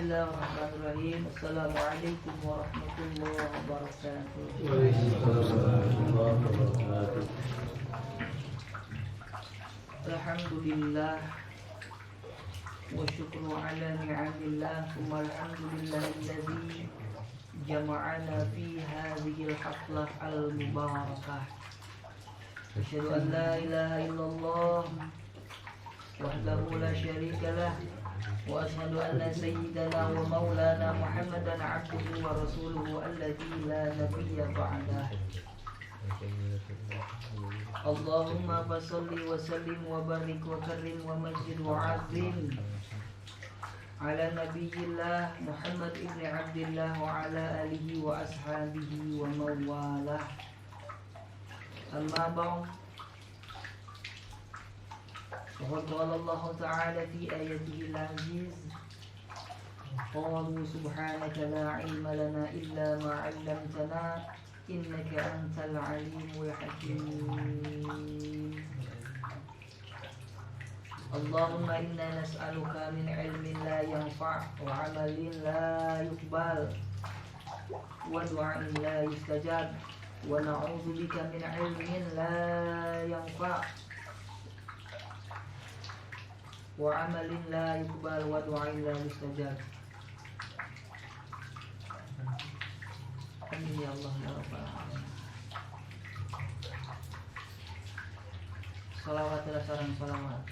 Bismillahirrahmanirrahim. Assalamualaikum warahmatullahi wabarakatuh. Alhamdulillah wa syukru ala ni'amillah. Thumma alhamdulillahilladzi jama'ana fi hadhihi al-haflah al-mubarakah. Asyhadu an la ilaha illallah wahdahu la syarika lah wa asyhadu anna sayyidana wa maulana Muhammadan abduhu wa rasuluhu alladzi la nabiyya ba'dah. Allahumma fasholli wa sallim wa barik wa karim wa majid wa azim ala nabiyillah Muhammad ibn Abdillah wa ala alihi wa ashabihi wa mawalah. Amma ba'd. وقال الله تعالى في آياته العزيز قالوا سبحانك لا علم لنا إلا ما علمتنا إنك أنت العليم الحكيم. اللهم إنا نسألك من علم لا ينفع وعمل لا يقبل ودعاء لا يستجاب ونعوذ بك من علم لا ينفع wa amalin la yuqbal wa du'ain la mustajab. Amin ya Allah ya Rabbal alamin. Salawat ila sarang salawat.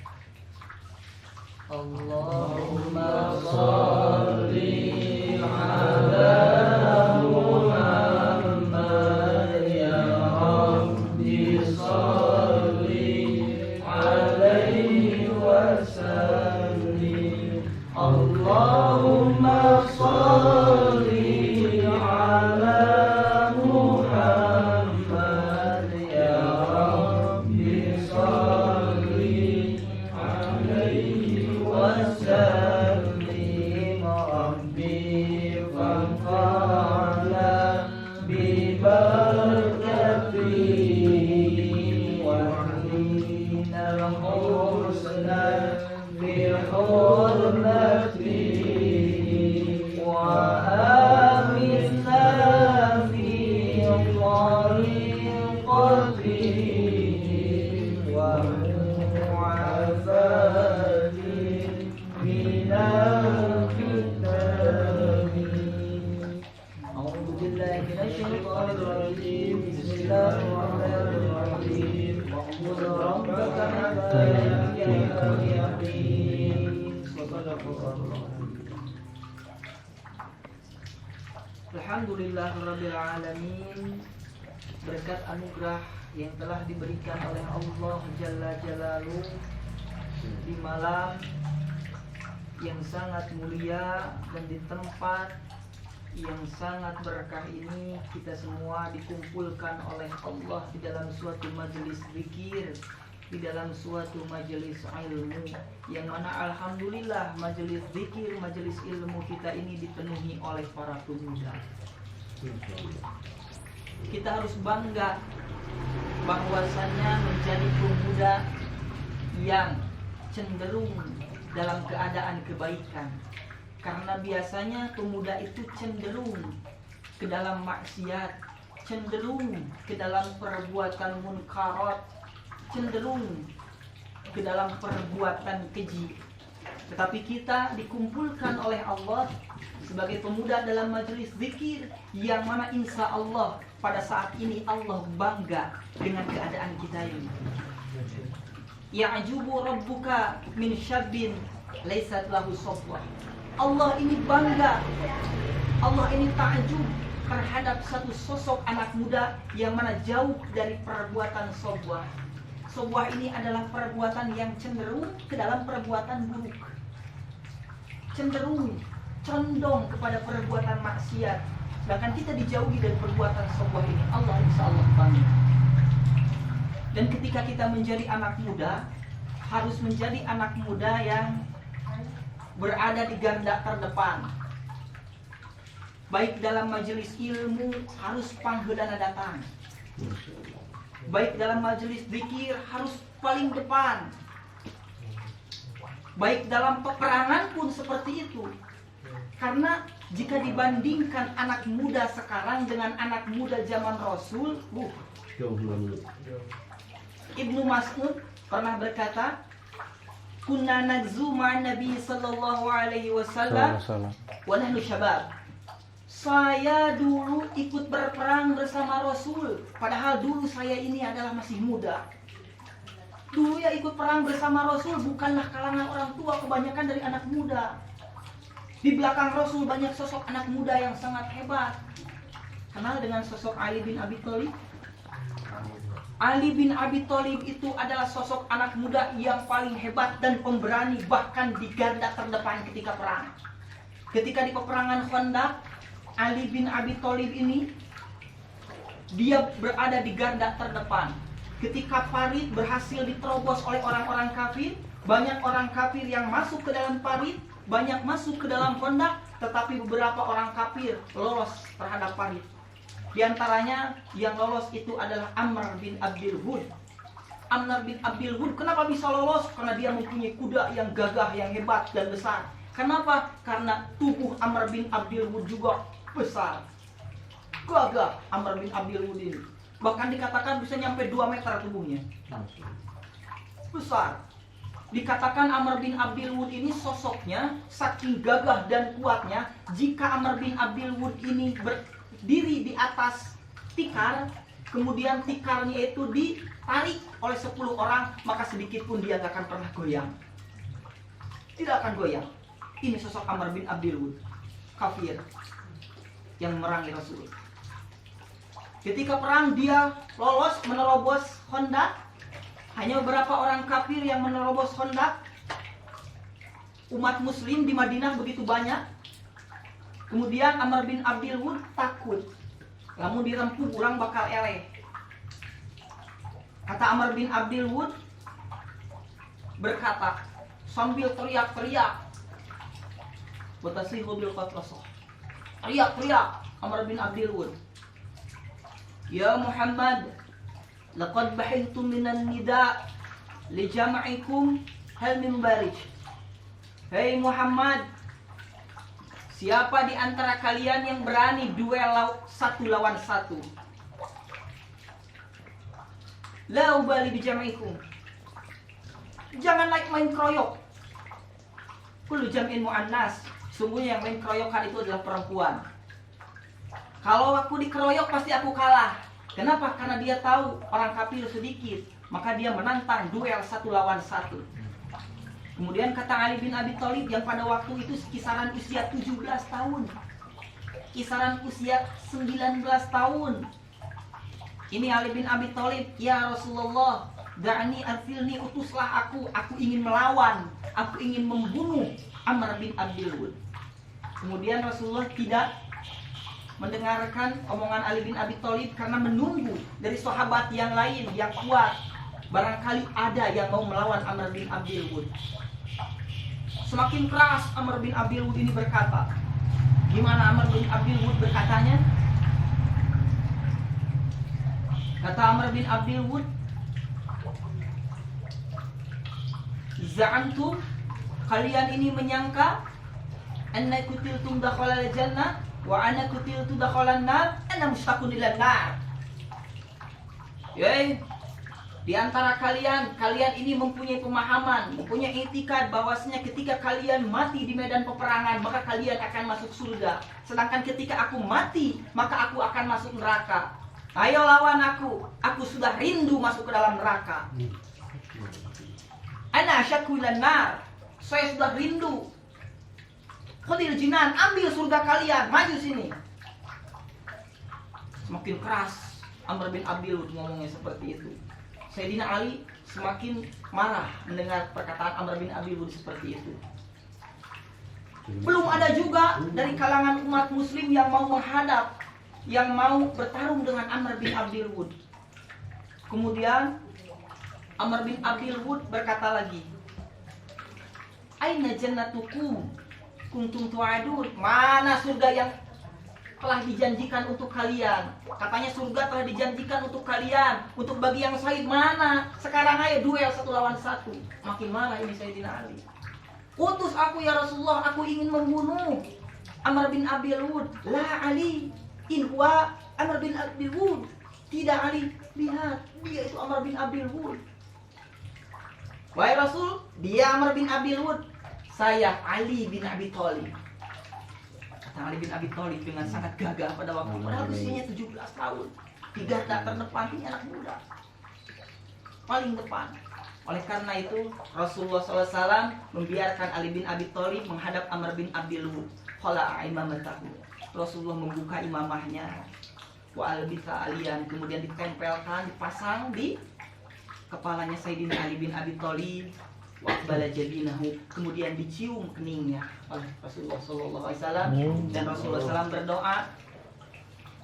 Allahumma sholli ala Muhammad ya Rabbi sholli alaihi wasallim. Allahumma sholli ala Muhammad ya Rabbi sholli alaihi wasallim. Rabbi fanfa'na bi barakatihi wa ahlina al-husna bi hurmatihi wa aminna fi tariqatihi wa mu'afatihi minal fitnati. A'udzu billahi minasy syaithanir rajim. Bismillahirrahmanirrahim. Wa'bud rabbaka hatta ya'tiyakal yaqin. Alhamdulillahirabbil alamin. Berkat anugerah yang telah diberikan oleh Allah Jalla Jalaluh di malam yang sangat mulia dan di tempat yang sangat berkah ini, kita semua dikumpulkan oleh Allah di dalam suatu majelis zikir, di dalam suatu majelis ilmu, yang mana alhamdulillah majelis zikir, majelis ilmu kita ini dipenuhi oleh para pemuda. Kita harus bangga bahwasannya menjadi pemuda yang cenderung dalam keadaan kebaikan. Karena biasanya pemuda itu cenderung ke dalam maksiat, cenderung ke dalam perbuatan munkarat, cenderung ke dalam perbuatan keji. Tetapi kita dikumpulkan oleh Allah sebagai pemuda dalam majelis zikir, yang mana insya Allah pada saat ini Allah bangga dengan keadaan kita ini. Ya'jubu rabbuka min syabbin laysat lahu safwah. Allah ini bangga, Allah ini takjub terhadap satu sosok anak muda yang mana jauh dari perbuatan sobwah. Sobwah ini adalah perbuatan yang cenderung ke dalam perbuatan buruk, cenderung, condong kepada perbuatan maksiat. Bahkan kita dijauhi dari perbuatan sobwah ini. Allah insya Allah bangga. Dan ketika kita menjadi anak muda, harus menjadi anak muda yang berada di garda terdepan. Baik dalam majelis ilmu harus pangheudana datang. Baik dalam majelis zikir harus paling depan. Baik dalam peperangan pun seperti itu. Karena jika dibandingkan anak muda sekarang dengan anak muda zaman Rasul, Ibnu Mas'ud pernah berkata, kunna nagzu ma'an Nabi sallallahu alaihi wasallam wa nahnu syabab. Saya dulu ikut berperang bersama Rasul, padahal dulu saya ini adalah masih muda. Dulu ya ikut perang bersama Rasul bukanlah kalangan orang tua, kebanyakan dari anak muda. Di belakang Rasul banyak sosok anak muda yang sangat hebat. Kenal dengan sosok Ali bin Abi Thalib? Ali bin Abi Thalib itu adalah sosok anak muda yang paling hebat dan pemberani, bahkan di garda terdepan ketika perang. Ketika di peperangan Khandaq, Ali bin Abi Thalib ini dia berada di garda terdepan. Ketika parit berhasil diterobos oleh orang-orang kafir, banyak orang kafir yang masuk ke dalam parit, banyak masuk ke dalam Khandaq, tetapi beberapa orang kafir lolos terhadap parit. Di antaranya yang lolos itu adalah Amr bin Abdul Wud. Amr bin Abdul Wud kenapa bisa lolos? Karena dia mempunyai kuda yang gagah, yang hebat dan besar. Kenapa? Karena tubuh Amr bin Abdul Wud juga besar. Gagah Amr bin Abdul Wud ini. Bahkan dikatakan bisa nyampe 2 meter tubuhnya. Besar. Dikatakan Amr bin Abdul Wud ini sosoknya saking gagah dan kuatnya, jika Amr bin Abdul Wud ini berdiri di atas tikar, kemudian tikarnya itu ditarik oleh 10 orang, maka sedikit pun dia gak akan pernah goyang. Tidak akan goyang. Ini sosok Amr bin Abdul Wud, kafir yang memerangi Rasul. Ketika perang dia lolos menerobos Khandaq. Hanya beberapa orang kafir yang menerobos Khandaq. Umat muslim di Madinah begitu banyak. Kemudian Amr bin Abdul Wud takut, lamun dirempuh urang bakal eleh. Kata Amr bin Abdul Wud berkata sambil teriak-teriak, "Watasihu bil qatlasah." Teriak-teriak Amr bin Abdul Wud, "Ya Muhammad, laqad bahiltum minan nida li jam'ikum hal min barij." Hei Muhammad, siapa di antara kalian yang berani duel 1 lawan 1? La ubali bi jam'ikum. Jangan main kroyok. Kullu jam'in muannas. Sungguhnya yang main keroyokan itu adalah perempuan. Kalau aku dikeroyok pasti aku kalah. Kenapa? Karena dia tahu orang kafir sedikit, maka dia menantang duel 1 lawan 1. Kemudian kata Ali bin Abi Thalib yang pada waktu itu kisaran usia 17 tahun, kisaran usia 19 tahun. Ini Ali bin Abi Thalib, "Ya Rasulullah, da'ni arfilni, utuslah aku ingin melawan, aku ingin membunuh Amr bin Abdul Wud." Kemudian Rasulullah tidak mendengarkan omongan Ali bin Abi Thalib karena menunggu dari sahabat yang lain yang kuat. Barangkali ada yang mau melawan Amr bin Abdul Wud. Semakin keras Amr bin Abdul Wud ini berkata. Gimana Amr bin Abdul Wud berkatanya? Kata Amr bin Abdul Wud, "Za'antum, kalian ini menyangka anna kutiltum dakhalal jannah wa ana kutiltu dakhalan nar, ana mustaqun ilan nar." Yoi, di antara kalian ini mempunyai pemahaman, mempunyai etika bahwasanya ketika kalian mati di medan peperangan maka kalian akan masuk surga. Sedangkan ketika aku mati maka aku akan masuk neraka. Ayo lawan aku sudah rindu masuk ke dalam neraka. Ana asyaqu ilan nar, saya sudah rindu. Khudil jinan, ambil surga kalian, maju sini. Semakin keras Amr bin Abdul Wud ngomongnya seperti itu. Sayyidina Ali semakin marah mendengar perkataan Amr bin Abdul Wud seperti itu. Belum ada juga dari kalangan umat muslim yang mau menghadap, yang mau bertarung dengan Amr bin Abdul Wud. Kemudian Amr bin Abdul Wud berkata lagi, "Aina jannatukum kuntum tu'adun?" Mana surga yang telah dijanjikan untuk kalian? Katanya surga telah dijanjikan untuk kalian, untuk bagi yang syahid. Mana? Sekarang ayo duel 1 lawan 1. Makin marah ini Sayyidina Ali. "Utus aku ya Rasulullah, aku ingin membunuh Amr bin Abil Wud. La Ali, in huwa Amr bin Abil Wud. Tidak Ali, lihat, dia itu Amr bin Abil Wud. Wahai Rasul, dia Amr bin Abil Wud. Saya Ali bin Abi Thalib. Kata Ali bin Abi Thalib dengan sangat gagah pada waktu padahal usianya 17 tahun. Di garda terdepan, ini anak muda, paling depan. Oleh karena itu Rasulullah SAW membiarkan Ali bin Abi Thalib menghadap Amr bin Abil Wud. Qala imamatahu. Rasulullah membuka imamahnya. Wa albisa aliyan, kemudian ditempelkan, dipasang di kepalanya Sayyidina Ali bin Abi Thalib. Wa aqbala jabinahu, kemudian dicium keningnya oleh Rasulullah SAW. Dan Rasulullah SAW berdoa,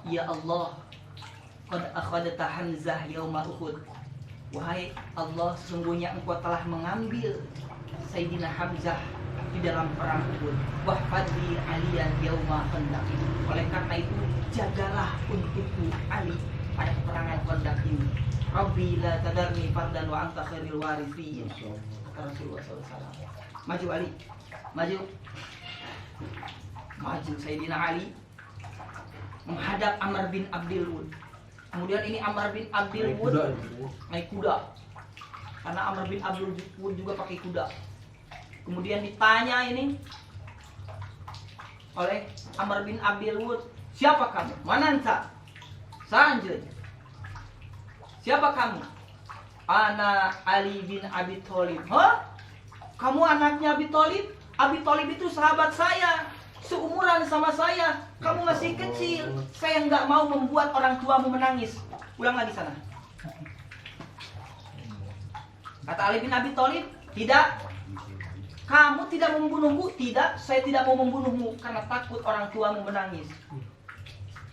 ya Allah, qad akhadta Hamzah yauma Uhud. Wahai Allah, sesungguhnya engkau telah mengambil Sayyidina Hamzah di dalam perang Uhud. Wahfadli aliyan yauma Khandaq. Oleh karena itu jagalah untukku Ali pada peperangan Khandaq ini. Rabbi la tadarni fardan wa anta khairul warithin. Kata Rasulullah SAW. Maju Ali, maju. Maju Sayyidina Ali menghadap Amr bin Abil Wud. Kemudian ini Amr bin Abil Wud naik kuda. Karena Amr bin Abil Wud juga pakai kuda. Kemudian ditanya ini oleh Amr bin Abil Wud, siapa kamu? Mananta? Sanjay. Siapa kamu? Ana Ali bin Abi Thalib. Hah? Kamu anaknya Abi Thalib? Abi Thalib itu sahabat saya, seumuran sama saya. Kamu masih kecil. Saya nggak mau membuat orang tuamu menangis. Ulang lagi sana. Kata Ali bin Abi Thalib, tidak. Kamu tidak membunuhku? Tidak, saya tidak mau membunuhmu karena takut orang tuamu menangis.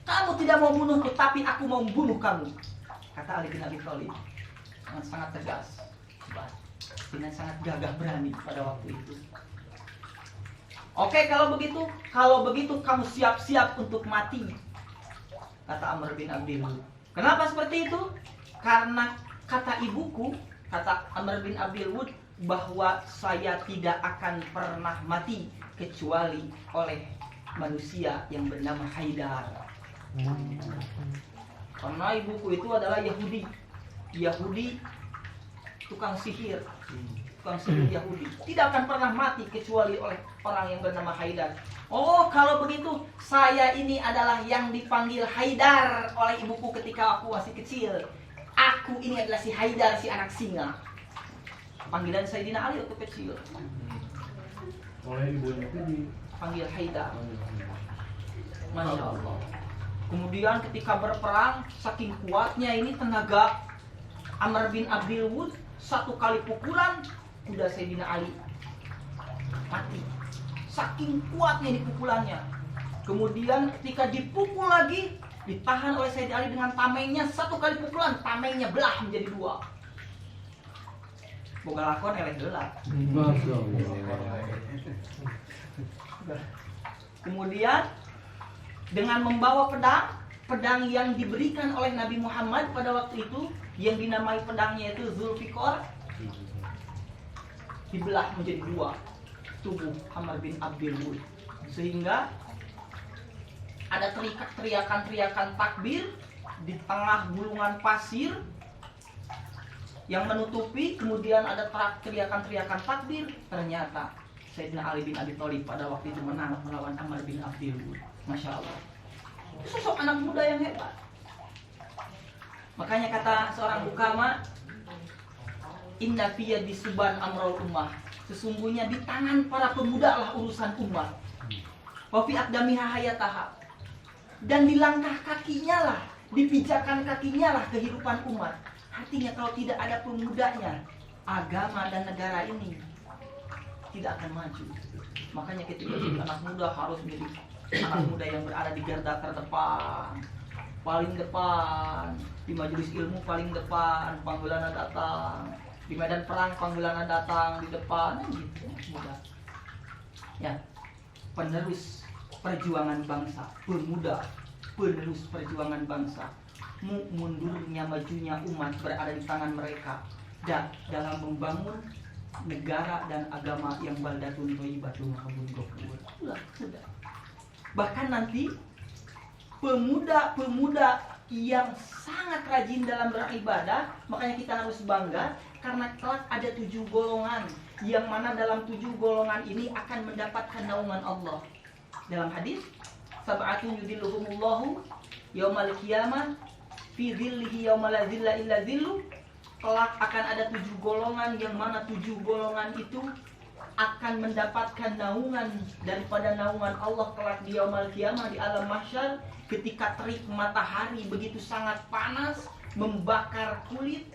Kamu tidak mau membunuhku, tapi aku mau membunuh kamu. Kata Ali bin Abi Thalib dengan sangat tegas, dengan sangat gagah berani pada waktu itu. Oke, kalau begitu kamu siap-siap untuk mati, kata Amr bin Abil Wud. Kenapa seperti itu? Karena kata ibuku, kata Amr bin Abil Wud, bahwa saya tidak akan pernah mati kecuali oleh manusia yang bernama Haidar. Karena ibuku itu adalah Yahudi, tukang sihir Yahudi. Tidak akan pernah mati kecuali oleh orang yang bernama Haidar. Oh, kalau begitu saya ini adalah yang dipanggil Haidar oleh ibuku ketika aku masih kecil. Aku ini adalah si Haidar, si anak singa. Panggilan Sayyidina Ali waktu kecil. Oleh ibunya itu Panggil Haidar. Masya Allah. Kemudian ketika berperang, saking kuatnya ini tenaga Amr bin Abil Wud, satu kali pukulan kuda Sayyidina Ali mati. Saking kuatnya ini pukulannya. Kemudian ketika dipukul lagi, ditahan oleh Sayyidina Ali dengan tamengnya, satu kali pukulan tamengnya belah menjadi dua. Boga lakon eleh gelap. Kemudian dengan membawa pedang yang diberikan oleh Nabi Muhammad pada waktu itu, yang dinamai pedangnya itu Zulfikar, dibelah menjadi dua tubuh Amr bin Abil Wud, sehingga ada teriakan-teriakan takbir di tengah gulungan pasir yang menutupi. Kemudian ada teriakan-teriakan takbir. Ternyata Sayyidina Ali bin Abi Thalib pada waktu itu menang melawan Amr bin Abil Wud. Masya Allah, itu sosok anak muda yang hebat. Makanya kata seorang hukama, inna fiyya disuban amrul ummah, sesungguhnya di tangan para pemuda lah urusan umat. Wa fi aqdamiha hayataha, dan di langkah kakinya lah, di pijakan kakinya lah kehidupan umat. Artinya kalau tidak ada pemudanya, agama dan negara ini tidak akan maju. Makanya ketika anak muda harus milih anak muda yang berada di garda terdepan, paling depan, di majelis ilmu paling depan, panggilan datang, di medan perang panggilan datang di depan, gitu muda. Ya, penerus perjuangan bangsa, pemuda, penerus perjuangan bangsa. Mundurnya majunya umat berada di tangan mereka, dan dalam membangun negara dan agama yang baldatun thayyibatun wa rabbun ghafur. Sudah. Bahkan nanti pemuda-pemuda yang sangat rajin dalam beribadah, makanya kita harus bangga karena kelak ada 7 golongan, yang mana dalam 7 golongan ini akan mendapatkan naungan Allah. Dalam hadis, sab'atun yudhilluhumullahu yaumal qiyamah fi dhillihi yauma la dhilla illa dhillu. Kelak akan ada 7 golongan, yang mana 7 golongan itu akan mendapatkan naungan daripada naungan Allah kelak di yaumul qiyamah, di alam mahsyar, ketika terik matahari begitu sangat panas membakar kulit.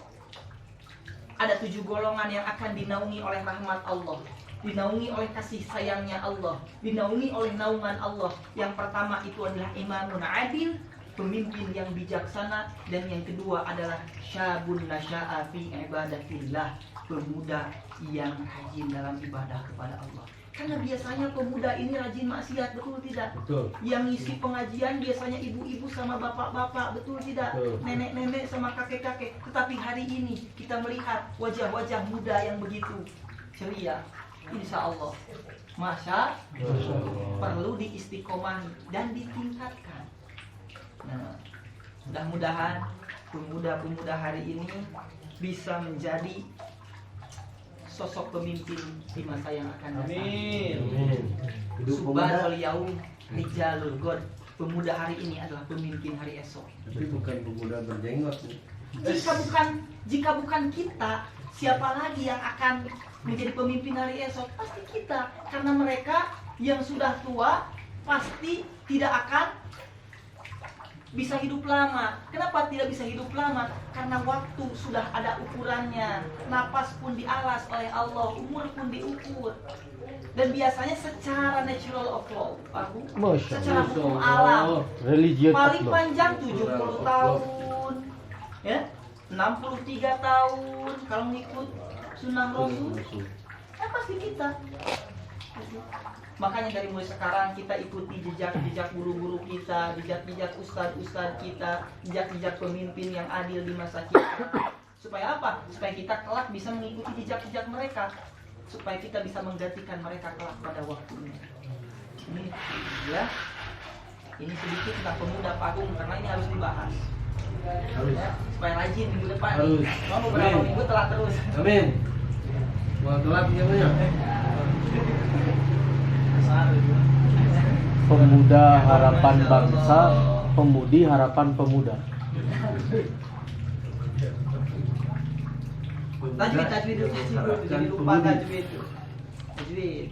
Ada 7 golongan yang akan dinaungi oleh rahmat Allah, dinaungi oleh kasih sayangnya Allah, dinaungi oleh naungan Allah. Yang pertama itu adalah imamun adil, pemimpin yang bijaksana. Dan yang kedua adalah syabun nasya'a fi ibadatillah, pemuda yang rajin dalam ibadah kepada Allah. Karena biasanya pemuda ini rajin maksiat, betul tidak? Betul. Yang ngisi pengajian biasanya ibu-ibu sama bapak-bapak, betul tidak? Betul. Nenek-nenek sama kakek-kakek. Tetapi hari ini kita melihat wajah-wajah muda yang begitu ceria. Insya Allah, masa perlu diistiqomahi dan ditingkatkan. Nah, mudah-mudahan pemuda-pemuda hari ini bisa menjadi sosok pemimpin di masa yang akan datang. Amin. Hidup Subhanal pemuda. yaum rijalul ghad. Pemuda hari ini adalah pemimpin hari esok. Tapi bukan pemuda berjenggot. Jika bukan kita, siapa lagi yang akan menjadi pemimpin hari esok? Pasti kita. Karena mereka yang sudah tua pasti tidak akan bisa hidup lama. Kenapa tidak bisa hidup lama? Karena waktu sudah ada ukurannya. Napas pun dialas oleh Allah, umur pun diukur. Dan biasanya secara natural of law, secara hukum alam, religion paling of law. panjang 70 tahun, ya, 63 tahun kalau mengikut sunnah Rasul. Ya pasti kita. Makanya dari mulai sekarang kita ikuti jejak-jejak guru-guru kita, jejak-jejak ustadz-ustadz kita, jejak-jejak pemimpin yang adil di masa kita. Supaya apa? Supaya kita kelak bisa mengikuti jejak-jejak mereka, supaya kita bisa menggantikan mereka kelak pada waktunya. Ini ya, ini sedikit tentang pemuda Pak Agung, karena ini harus dibahas. Harus. Ya, supaya rajin minggu depan. Harus. Mau beberapa Amin. minggu telat terus. Amin. Mau telat namanya. Pemuda harapan bangsa, pemudi harapan pemuda. Tajwid dulu, jadi lupa tajwid. Tajwid.